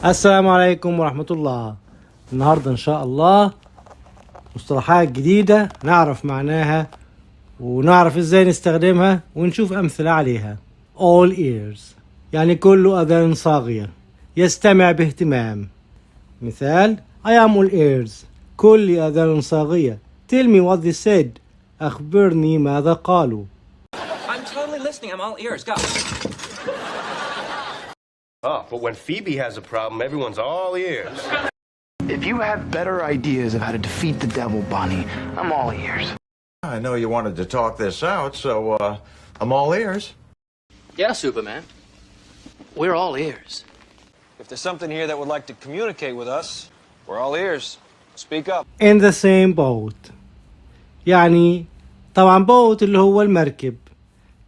السلام عليكم ورحمة الله. النهاردة إن شاء الله مصطلحات جديدة نعرف معناها ونعرف إزاي نستخدمها ونشوف أمثلة عليها. all ears يعني كل أذان صاغية، يستمع باهتمام. مثال I am all ears، كل أذان صاغية. tell me what they said، أخبرني ماذا قالوا. I'm totally listening. I'm all ears. Go. Oh, but when Phoebe has a problem, everyone's all ears. If you have better ideas of how to defeat the devil, Bonnie, I'm all ears. I know you wanted to talk this out, so I'm all ears. Yeah, Superman. We're all ears. If there's something here that would like to communicate with us, we're all ears. Speak up. in the same boat يعني طبعا boat اللي هو المركب،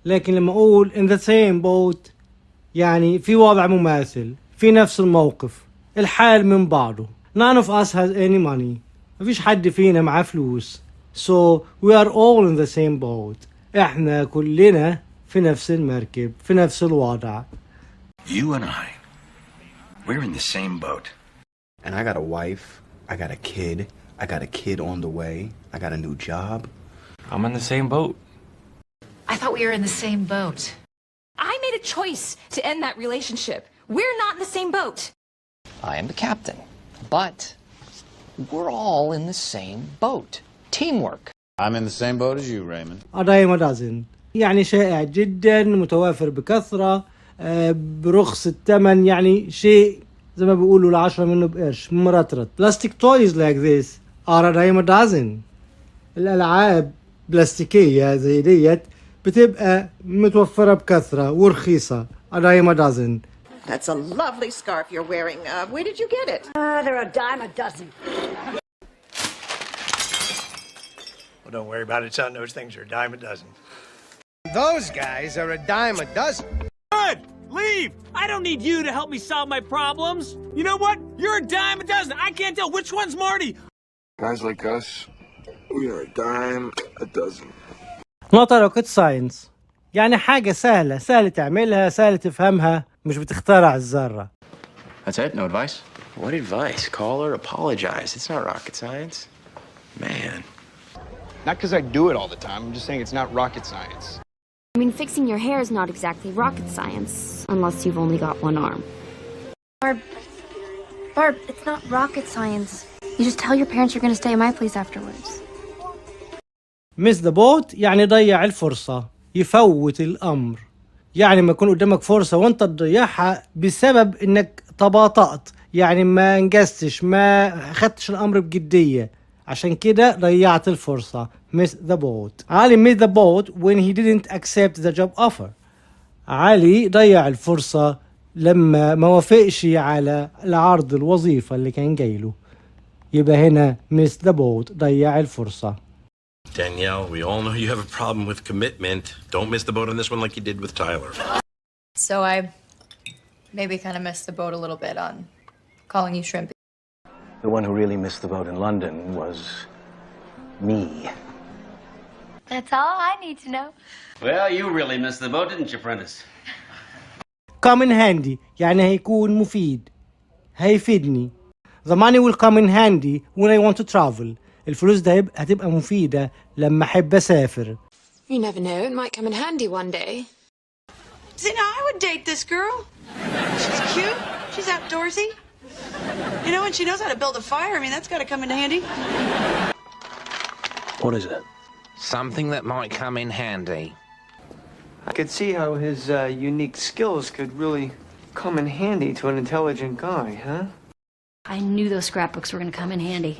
لكن لما أقول in the same boat يعني في وضع مماثل، في نفس الموقف، الحال من بعضه. none of us has any money، مفيش حد فينا معاه فلوس. so we are all in the same boat، احنا كلنا في نفس المركب، في نفس الوضع. You and I, we're in the same boat. And I got a wife, I got a kid on the way, I got a new job. I'm in the same boat. I thought we were in the same boat. I made a choice to end that relationship. We're not in the same boat. I am the captain, but we're all in the same boat. Teamwork. I'm in the same boat as you, Raymond. a dime a dozen يعني شائع جدا، متوافر بكثرة، برخص الثمن، يعني شيء زي ما بيقولوا العشرة منه بقرش، مرطرط. plastic toys like this are a dime a dozen. الألعاب بلاستيكية زي ديت بتبقى متوفرة بكثرة ورخيصة. a dime a dozen. That's a lovely scarf you're wearing. Where did you get it? They're a dime a dozen. Well, don't worry about it, son. Those things are a dime a dozen. Those guys are a dime a dozen. Good! Leave! I don't need you to help me solve my problems. You know what? You're a dime a dozen. I can't tell which one's Marty. Guys like us, we are a dime a dozen. not a rocket science يعني حاجة سهلة تعملها، سهل تفهمها، مش بتخترع الذرة. That's it? No advice? What advice? Call her, apologize. It's not rocket science. Man. Not because I do it all the time. I'm just saying it's not rocket science. I mean, fixing your hair is not exactly rocket science, unless you've only got one arm. Barb, it's not rocket science. You just tell your parents you're going to stay at my place afterwards. miss the boat يعني ضيع الفرصة، يفوت الأمر. يعني ما يكون قدامك فرصة وانت تضيعها بسبب انك تباطأت، يعني ما انجزتش، ما اخدتش الأمر بجدية، عشان كده ضيعت الفرصة. miss the boat. علي miss the boat when he didn't accept the job offer. علي ضيع الفرصة لما ما وافقش على العرض الوظيفة اللي كان جايله. يبقى هنا miss the boat ضيع الفرصة. Danielle, we all know you have a problem with commitment. Don't miss the boat on this one like you did with Tyler. So I maybe kind of missed the boat a little bit on calling you shrimpy. The one who really missed the boat in London was me. That's all I need to know. Well, you really missed the boat, didn't you, Prentice? come in handy يعني هيكون مفيد، هيفيدني. the money will come in handy when I want to travel. الفلوس ده هتبقى مفيدة لما أحب أسافر. You never know, it might come in handy one day. See, now I would date this girl. She's cute. She's outdoorsy. You know, and she knows how to build a fire. I mean, that's got to come in handy. What is it? Something that might come in handy. I could see how his unique skills could really come in handy to an intelligent guy, huh? I knew those scrapbooks were going to come in handy.